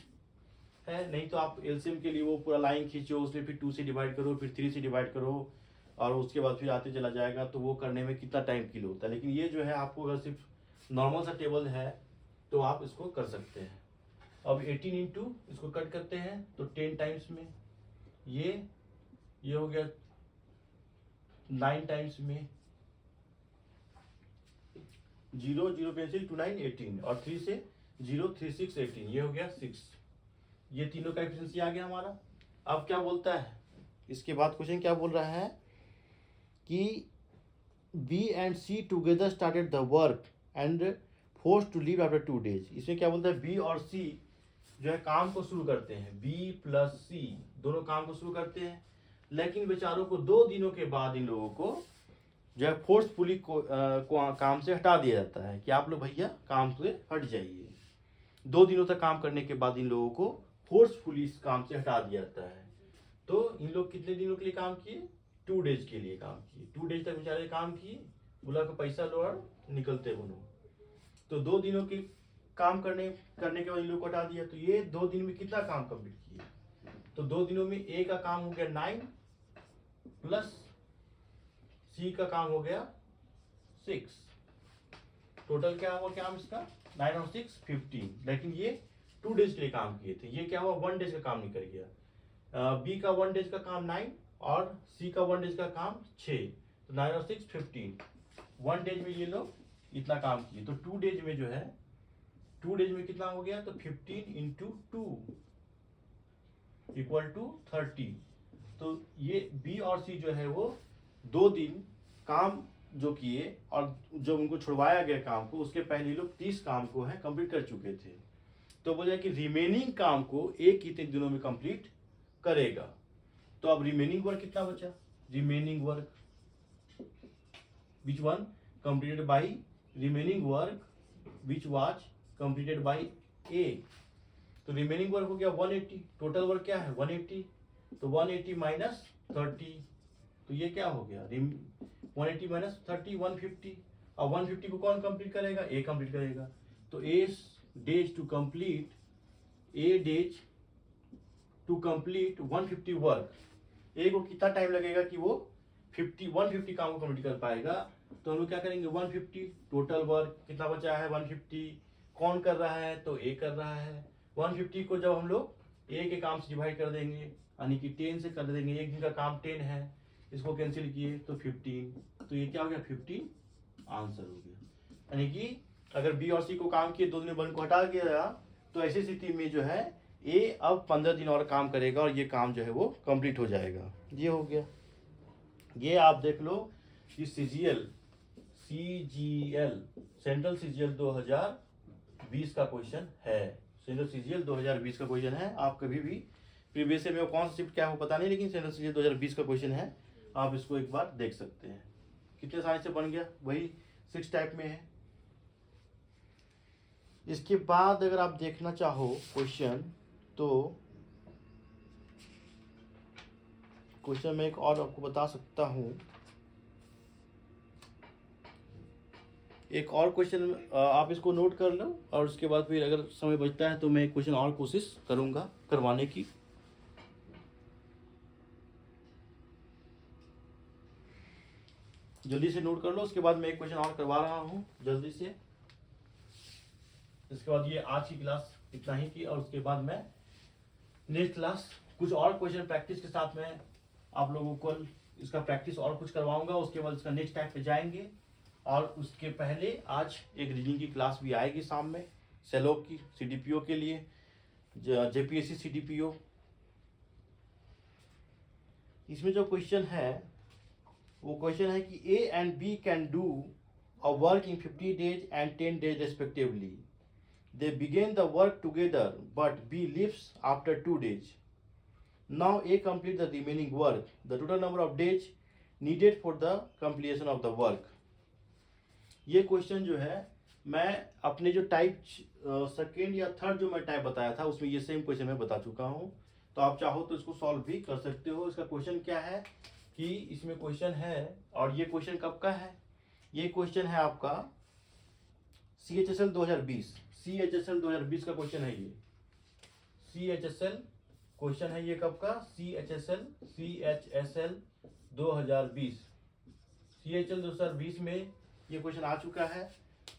है, नहीं तो आप एलसीएम के लिए वो पूरा लाइन खींचो, उसमें फिर 2 से डिवाइड करो, फिर 3 से डिवाइड करो और उसके बाद फिर आते चला जाएगा, तो वो करने में कितना टाइम किल होता है। लेकिन ये जो है आपको अगर सिर्फ नॉर्मल सा टेबल है तो आप इसको कर सकते हैं। अब 18 इंटू इसको कट करते हैं तो 10 टाइम्स में, ये हो गया 9 टाइम्स में, 0 0 पेंसिल 2 9 18 और 3 से 0 3 6 18, ये हो गया 6। ये तीनों का एफिशिएंसी आ गया हमारा। अब क्या बोलता है, इसके बाद क्वेश्चन क्या बोल रहा है कि B and C together started the work and forced to leave after 2 days. इसमें क्या बोलता है, बी और सी जो है काम को शुरू करते हैं, बी प्लस सी दोनों काम को शुरू करते हैं, लेकिन बेचारों को 2 दिनों के बाद इन लोगों को जो है फोर्सफुली को काम से हटा दिया जाता है कि आप लोग भैया काम से हट जाइए। 2 दिनों तक काम करने के बाद इन लोगों को फोर्सफुली इस काम से हटा दिया जाता है। तो इन लोग कितने दिनों के लिए काम किए, 2 डेज के लिए काम किए। 2 डेज तक बेचारे काम किए, बोला को पैसा लो और निकलते बनो। तो 2 दिनों के काम करने के बाद इन लोग को हटा दिया। तो ये 2 दिन में कितना काम कंप्लीट किए, तो 2 दिनों में ए का काम हो गया 9 प्लस सी का काम हो गया 6, टोटल क्या हुआ काम इसका 9 और 6 15। लेकिन ये 2 डेज के लिए काम किए थे, ये क्या हुआ 1 डेज का काम निकल गया। बी का 1 डेज का काम 9 और सी का 1 डेज का काम 6, तो 9 और 6 15। 1 डेज में ये लोग इतना काम किए, तो 2 डेज में जो है 2 डेज में कितना हो गया, तो 15 इंटू 2 इक्वल टू 30। तो ये बी और सी जो है वो 2 दिन काम जो किए, और जब उनको छुड़वाया गया काम को, उसके पहले लोग 30 काम को है कंप्लीट कर चुके थे। तो बोला कि रिमेनिंग काम को एक कितने दिनों में कंप्लीट करेगा। तो अब रिमेनिंग वर्क कितना बचा, remaining work which one completed by, remaining work which was completed by A. तो रिमेनिंग वर्क हो गया 180, टोटल वर्क क्या है 180, तो 180 माइनस 30, तो ये क्या हो गया 180 माइनस 30 150, और 150 को कौन कंप्लीट करेगा, ए कंप्लीट करेगा। तो A days to complete, A days to complete 150 work, A को कितना टाइम लगेगा कि वो 150 काम को कंप्लीट कर पाएगा। तो हम लोग क्या करेंगे 150, टोटल वर्क कितना बचा है 150, कौन कर रहा है, तो ए कर रहा है। 150 को जब हम लोग ए के काम से डिवाइड कर देंगे, यानी कि 10 से कर देंगे, एक दिन का काम 10 है, इसको कैंसिल किए तो 15, तो ये क्या हो गया 15 आंसर हो गया। यानी कि अगर बी और सी को काम किए 2 दिन में 1 को हटा गया, तो ऐसी स्थिति में जो है ए अब 15 दिन और काम करेगा और ये काम जो है वो कंप्लीट हो जाएगा। ये हो गया। ये आप देख लो कि सीजीएल सेंट्रल सीजीएल 2020 का क्वेश्चन है, सेंट्रल सीजीएल 2020 का क्वेश्चन है। आप कभी भी प्रीवियस में कौन सा शिफ्ट क्या हो पता नहीं, लेकिन सेंट्रल सीजीएल 2020 का क्वेश्चन है, आप इसको एक बार देख सकते हैं। कितने सारे से बन गया, वही 6 टाइप में है। इसके बाद अगर आप देखना चाहो क्वेश्चन, तो क्वेश्चन मैं एक और आपको बता सकता हूं। एक और क्वेश्चन आप इसको नोट कर लो, और उसके बाद फिर अगर समय बचता है तो मैं एक क्वेश्चन और कोशिश करूंगा करवाने की। जल्दी से नोट कर लो, उसके बाद मैं एक क्वेश्चन और करवा रहा हूं जल्दी से। इसके बाद ये आज की क्लास इतना ही की, और उसके बाद मैं नेक्स्ट क्लास कुछ और क्वेश्चन प्रैक्टिस के साथ में आप लोगों को इसका प्रैक्टिस और कुछ करवाऊंगा। उसके बाद इसका नेक्स्ट टाइप पे जाएंगे, और उसके पहले आज एक रीजनिंग की क्लास भी आएगी शाम में, सेलोक की सीडीपीओ के लिए, जेपीएससी सीडीपीओ। इसमें जो क्वेश्चन है वो क्वेश्चन है कि A and B can do a work in 50 days and 10 days respectively. They begin the work together, but B leaves after 2 days. Now A completes the remaining work. The total number of days needed for the completion of the work. ये question जो है मैं अपने जो type second या third जो मैं type बताया था उसमें ये सेम क्वेश्चन मैं बता चुका हूँ। तो आप चाहो तो इसको सॉल्व भी कर सकते हो। इसका क्वेश्चन क्या है कि इसमें क्वेश्चन है, और ये क्वेश्चन कब का है, ये क्वेश्चन है आपका CHSL 2020, CHSL 2020 का क्वेश्चन है ये। CHSL क्वेश्चन है ये कब का, CHSL 2020, CHSL 2020 में ये क्वेश्चन आ चुका है,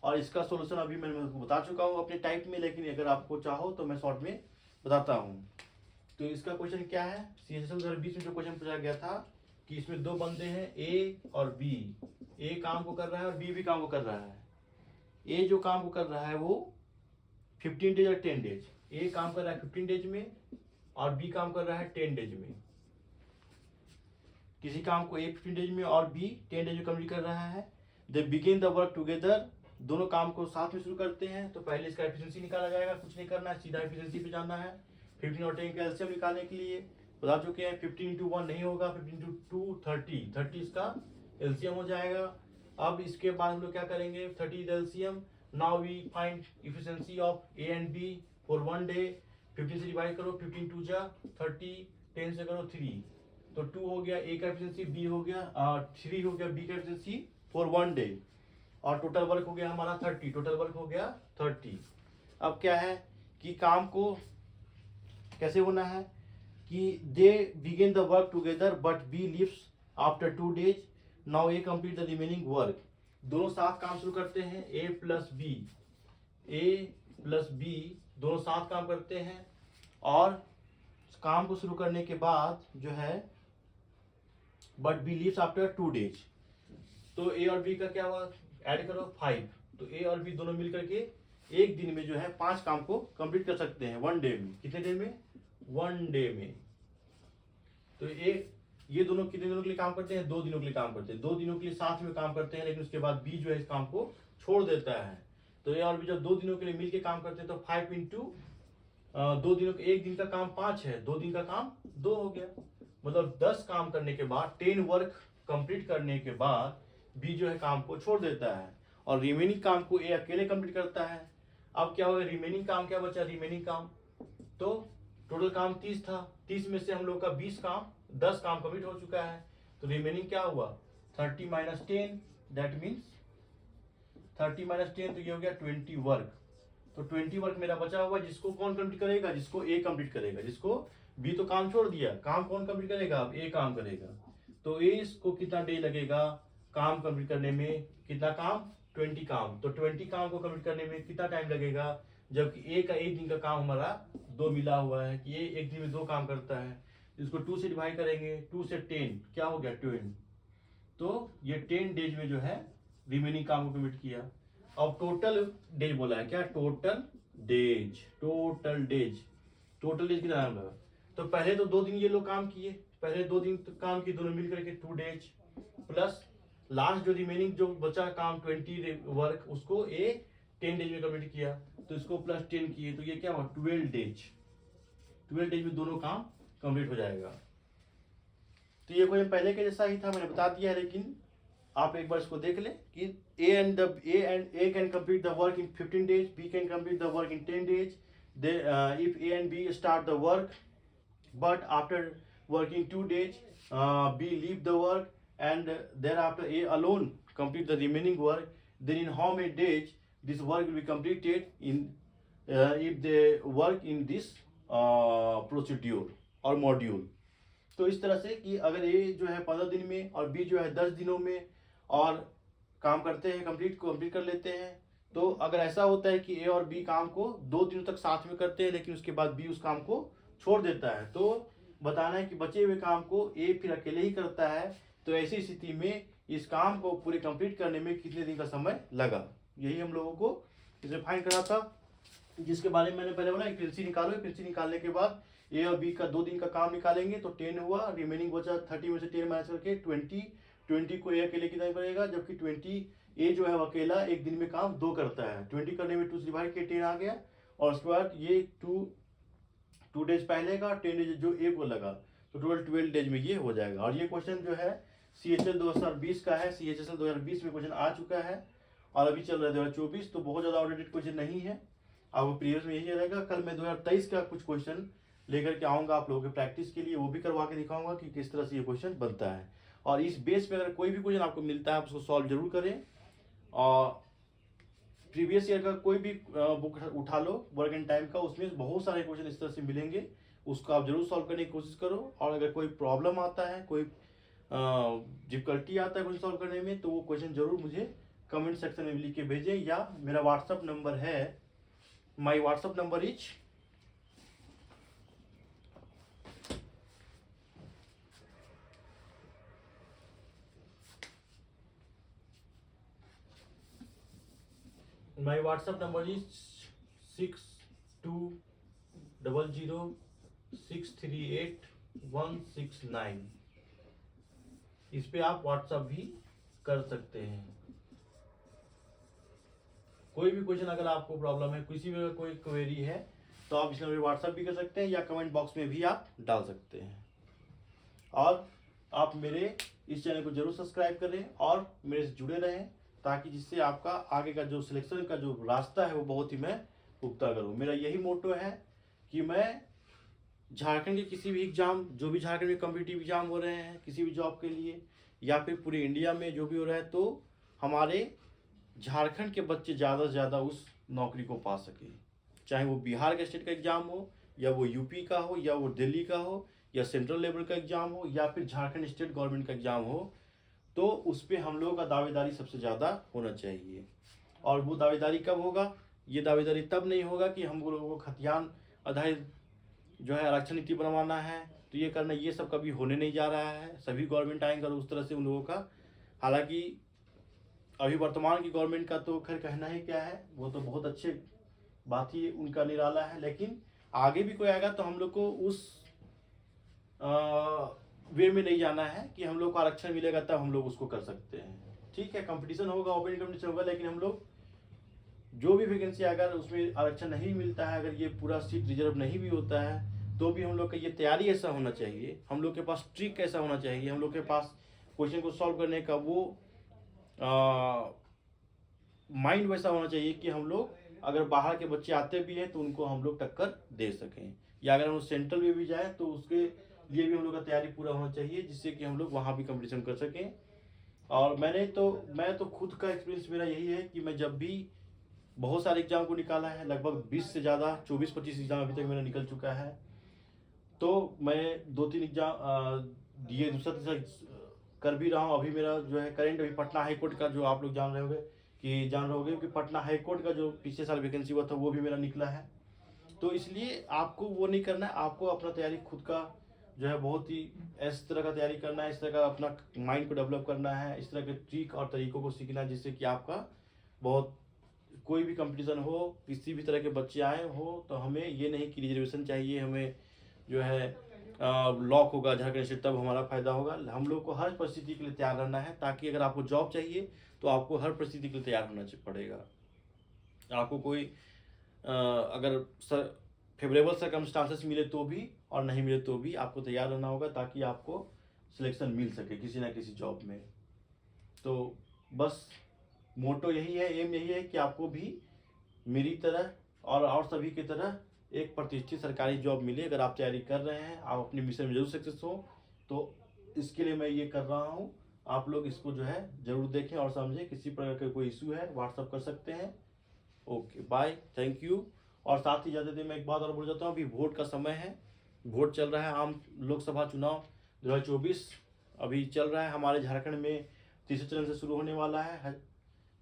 और इसका सॉल्यूशन अभी मैंने बता चुका हूँ अपने टाइप में, लेकिन अगर आपको चाहो तो मैं शॉर्ट में बताता हूँ। तो इसका क्वेश्चन क्या है, CHSL 2020 में जो क्वेश्चन पूछा गया था कि इसमें 2 बंदे हैं A और B, A काम को कर रहा है और B भी काम को कर रहा है। A जो काम को कर रहा है वो 15 डेज और 10 डेज, A काम कर रहा है 15 डेज में और B काम कर रहा है 10 डेज में। किसी काम को A 15 डेज में और B 10 डेज में कंप्लीट कर रहा है। दे बिगिन द वर्क टुगेदर, दोनों काम को साथ में शुरू करते हैं। तो पहले इसका एफिशिएंसी निकाला जाएगा, कुछ नहीं करना है, सीधा एफिशिएंसी पे जाना है। 15 और 10 का एलसीएम निकालने के लिए बता चुके हैं, 15 × 1 नहीं होगा, 15 × 2 30 इसका एलसीएम हो जाएगा। अब इसके बाद हम लोग क्या करेंगे, 30 LCM. Now we find efficiency of A and B for 1 day. 15 से डिवाइड करो, 15 × 2 = 30, 10 से करो 3, तो 2 हो गया ए का एफिशिएंसी, बी हो गया 3 हो गया बी का एफिशिएंसी फॉर 1 डे, और टोटल वर्क हो गया हमारा 30, टोटल वर्क हो गया 30। अब क्या है कि काम को कैसे होना है कि they begin the work together but B leaves after 2 days. Now A complete the remaining work. दोनों साथ काम शुरू करते हैं, ए प्लस बी दोनों साथ काम करते हैं, और काम को शुरू करने के बाद जो है but B leaves after 2 days. तो ए और बी का क्या हुआ, ऐड करो 5, तो ए और बी दोनों मिल करके एक दिन में जो है 5 काम को कंप्लीट कर सकते हैं 1 डे में। कितने डे में? 1 डे में। तो ये दोनों कितने दिनों के लिए काम करते हैं? 2 दिनों के लिए काम करते हैं। 2 दिनों के लिए साथ में काम करते हैं, लेकिन उसके बाद बी जो है इस काम को छोड़ देता है। तो ए और बी जब 2 दिनों के लिए मिलकर काम करते हैं तो 5 इंटू 2 दिनों के, एक दिन का काम 5 है, 2 दिन का काम 2 हो गया। मतलब 10 काम करने के बाद 10 वर्क कंप्लीट करने के बाद बी जो है काम को छोड़ देता है और रिमेनिंग काम को ए अकेले कंप्लीट करता है। अब क्या होगा? रिमेनिंग काम क्या बचा? रिमेनिंग काम, तो टोटल काम 30 था, 30 में से हम लोग का 20 काम 10 काम कंप्लीट हो चुका है, तो रिमेनिंग क्या हुआ? 30 - 10, दैट मीन्स 30 - 10, तो ये हो गया 20 वर्क। तो 20 वर्क मेरा बचा हुआ, जिसको कौन कंप्लीट करेगा? जिसको ए कंप्लीट करेगा। जिसको बी तो काम छोड़ दिया, काम कौन कंप्लीट करेगा? अब ए काम करेगा। तो ए इसको कितना डे लगेगा काम कंप्लीट करने में? कितना काम? 20 काम। तो 20 काम को कंप्लीट करने में कितना टाइम लगेगा? जबकि ए का एक दिन का काम हमारा 2 मिला हुआ है कि ये एक दिन में 2 काम करता है। इसको 2 से डिवाइड करेंगे, 2 से 10 क्या हो गया? 20। तो ये 10 डेज में जो है रिमेनिंग काम को कंप्लीट किया। अब टोटल डेज बोला है, क्या? Total days. Total days, total days कितना टाइम लगा? तो पहले तो 2 दिन ये लोग काम किए, पहले 2 दिन काम किए दोनों मिलकर के 2 डेज, प्लस लास्ट जो रिमेनिंग जो बचा काम 20 वर्क, उसको ए 10 डेज में कंप्लीट किया, तो इसको प्लस 10 किए, तो ये क्या हुआ? 12 डेज। 12 डेज में दोनों काम कंप्लीट हो जाएगा। तो ये क्वेश्चन पहले के जैसा ही था, मैंने बता दिया है, लेकिन आप एक बार इसको देख ले कि A can complete the work in 15 days, B can complete the work in 10 days. If A and B start the work, but after working 2 days, B leave the work, and thereafter A alone complete the remaining work, then in how many days this work will be completed in if they work in this procedure or module. तो इस तरह से कि अगर ए जो है 15 दिन में और बी जो है 10 दिनों में और काम करते हैं, कंप्लीट कर लेते हैं, तो अगर ऐसा होता है कि ए और बी काम को 2 दिनों तक साथ में करते हैं, लेकिन उसके बाद बी उस काम को छोड़ देता है, तो बताना है कि बचे हुए काम को ए फिर अकेले ही करता है, तो ऐसी स्थिति में इस काम को पूरे कंप्लीट करने में कितने दिन का समय लगा। यही हम लोगों को इसे फाइंड करा था, जिसके बारे में मैंने पहले बोला एफिशिएंसी निकालो। एफिशिएंसी निकालने के बाद ए और बी का 2 दिन का काम निकालेंगे, तो 10 हुआ, रिमेनिंग बचा 30 में से 10 माइनस करके 20 को ए अकेले कितना पड़ेगा? जबकि 20 ए जो है अकेला एक दिन में काम 2 करता है, 20 करने में 2 से डिवाइड के 10 आ गया, और उसके बाद ये 2 डेज पहले का 10 डेज जो ए को लगा, तो टोटल 12 डेज में ये हो जाएगा। और ये क्वेश्चन जो है CHL 2020 का है, CHSL 2020 में क्वेश्चन आ चुका है और अभी चल रहा है 2024, तो बहुत ज़्यादा आउटडेटेड क्वेश्चन नहीं है। अब प्रीवियस में यही रहेगा। कल मैं 2023 का कुछ क्वेश्चन लेकर के आऊँगा आप लोगों के प्रैक्टिस के लिए, वो भी करवा के दिखाऊंगा कि किस तरह से ये क्वेश्चन बनता है। और इस बेस पे अगर कोई भी क्वेश्चन आपको मिलता है आप उसको सॉल्व जरूर करें, और प्रीवियस ईयर का कोई भी बुक उठा लो वर्क एंड टाइम का, उसमें बहुत सारे क्वेश्चन इस तरह से मिलेंगे, उसको आप जरूर सॉल्व करने की कोशिश करो। और अगर कोई प्रॉब्लम आता है, कोई डिफिकल्टी आता है क्वेश्चन सॉल्व करने में, तो वो क्वेश्चन जरूर मुझे कमेंट सेक्शन में लिख के भेजें, या मेरा व्हाट्सअप नंबर है, my WhatsApp number is My WhatsApp number is 6200638169। इस पे आप व्हाट्सअप भी कर सकते हैं। कोई भी क्वेश्चन अगर आपको प्रॉब्लम है, किसी भी कोई क्वेरी है, तो आप इसमें व्हाट्सअप भी कर सकते हैं या कमेंट बॉक्स में भी आप डाल सकते हैं। और आप मेरे इस चैनल को जरूर सब्सक्राइब करें और मेरे से जुड़े रहें, ताकि जिससे आपका आगे का जो सिलेक्शन का जो रास्ता है वो बहुत ही मैं पुख्ता करूँ। मेरा यही मोटो है कि मैं झारखंड के किसी भी एग्जाम, जो भी झारखंड में कॉम्पिटिटिव एग्जाम हो रहे हैं किसी भी जॉब के लिए, या फिर पूरे इंडिया में जो भी हो रहा है, तो हमारे झारखंड के बच्चे ज़्यादा से ज़्यादा उस नौकरी को पा सके। चाहे वो बिहार के स्टेट का एग्जाम हो, या वो यूपी का हो, या वो दिल्ली का हो, या सेंट्रल लेवल का एग्जाम हो, या फिर झारखंड स्टेट गवर्नमेंट का एग्जाम हो, तो उस पर हम लोगों का दावेदारी सबसे ज़्यादा होना चाहिए। और वो दावेदारी कब होगा? ये दावेदारी तब नहीं होगा कि हम लोगों को खतियान आधारित जो है आरक्षण नीति बनवाना है, तो ये करना, ये सब कभी होने नहीं जा रहा है। सभी गवर्नमेंट आएंगे और उस तरह से उन लोगों का, हालांकि अभी वर्तमान की गवर्नमेंट का तो खैर कहना ही क्या है, वो तो बहुत अच्छे बात ही उनका निराला है, लेकिन आगे भी कोई आएगा तो हम लोग को उस वे में नहीं जाना है कि हम लोग को आरक्षण मिलेगा तब हम लोग उसको कर सकते हैं। ठीक है, कंपटीशन होगा, ओपन कंपटीशन होगा, लेकिन हम लोग जो भी वैकेंसी अगर उसमें आरक्षण नहीं मिलता है, अगर ये पूरा सीट रिजर्व नहीं भी होता है, तो भी हम लोग का ये तैयारी ऐसा होना चाहिए, हम लोग के पास ट्रिक ऐसा होना चाहिए, हम लोग के पास क्वेश्चन को सॉल्व करने का वो माइंड वैसा होना चाहिए कि हम लोग अगर बाहर के बच्चे आते भी हैं तो उनको हम लोग टक्कर दे सकें, या अगर हम लोग सेंट्रल में भी जाए तो उसके लिए भी हम लोग का तैयारी पूरा होना चाहिए, जिससे कि हम लोग वहाँ भी कंपटीशन कर सकें। और मैं तो खुद का एक्सपीरियंस मेरा यही है कि मैं जब भी बहुत सारे एग्जाम को निकाला है, लगभग 20 से ज़्यादा 24-25 एग्जाम अभी तक मेरा निकल चुका है, तो मैं 2-3 एग्जाम दिए, दूसरा तीसरा कर भी रहा हूँ। अभी मेरा जो है करेंट अभी पटना हाई कोर्ट का, जो आप लोग जान रहे होंगे कि पटना हाई कोर्ट का जो पिछले साल वैकेंसी हुआ था वो भी मेरा निकला है। तो इसलिए आपको वो नहीं करना है, आपको अपना तैयारी खुद का जो है बहुत ही इस तरह का तैयारी करना है, इस तरह का अपना माइंड को डेवलप करना है, इस तरह के ट्रिक और तरीकों को सीखना है, जिससे कि आपका बहुत कोई भी कंपटीशन हो, किसी भी तरह के बच्चे आए हो, तो हमें ये नहीं कि रिजर्वेशन चाहिए, हमें जो है लॉक होगा झारखंड से तब हमारा फायदा होगा। हम लोग को हर परिस्थिति के लिए तैयार रहना है, ताकि अगर आपको जॉब चाहिए तो आपको हर परिस्थिति के लिए तैयार होना पड़ेगा। आपको कोई अगर फेवरेबल सर्कमस्टांसेस मिले तो भी और नहीं मिले तो भी आपको तैयार रहना होगा, ताकि आपको सिलेक्शन मिल सके किसी ना किसी जॉब में। तो बस मोटो यही है, एम यही है कि आपको भी मेरी तरह और सभी की तरह एक प्रतिष्ठित सरकारी जॉब मिले। अगर आप तैयारी कर रहे हैं, आप अपने मिशन में जरूर सक्सेस हो, तो इसके लिए मैं ये कर रहा हूँ। आप लोग इसको जो है जरूर देखें और समझें। किसी प्रकार का कोई इशू है व्हाट्सअप कर सकते हैं। Okay bye, thank you. और साथ ही ज़्यादा देर मैं एक बात और बोल जाता हूँ, अभी वोट का समय है, वोट चल रहा है, आम लोकसभा चुनाव 2024 अभी चल रहा है हमारे झारखंड में, तीसरे चरण से शुरू होने वाला है।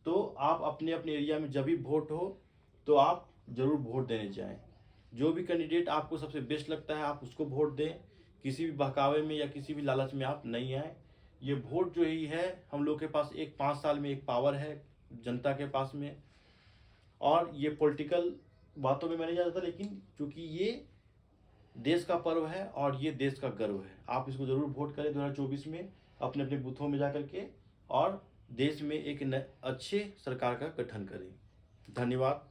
तो आप अपने अपने एरिया में जब भी वोट हो तो आप जरूर वोट देने जाएं। जो भी कैंडिडेट आपको सबसे बेस्ट लगता है आप उसको वोट दें, किसी भी बहकावे में या किसी भी लालच में आप नहीं आए। ये वोट जो ही है हम लोग के पास एक 5 साल में एक पावर है जनता के पास में, और ये पॉलिटिकल बातों में मैं नहीं जाता, लेकिन चूंकि ये देश का पर्व है और ये देश का गर्व है, आप इसको जरूर वोट करें 2024 में अपने अपने बूथों में जाकर के, और देश में एक अच्छे सरकार का गठन करें। धन्यवाद।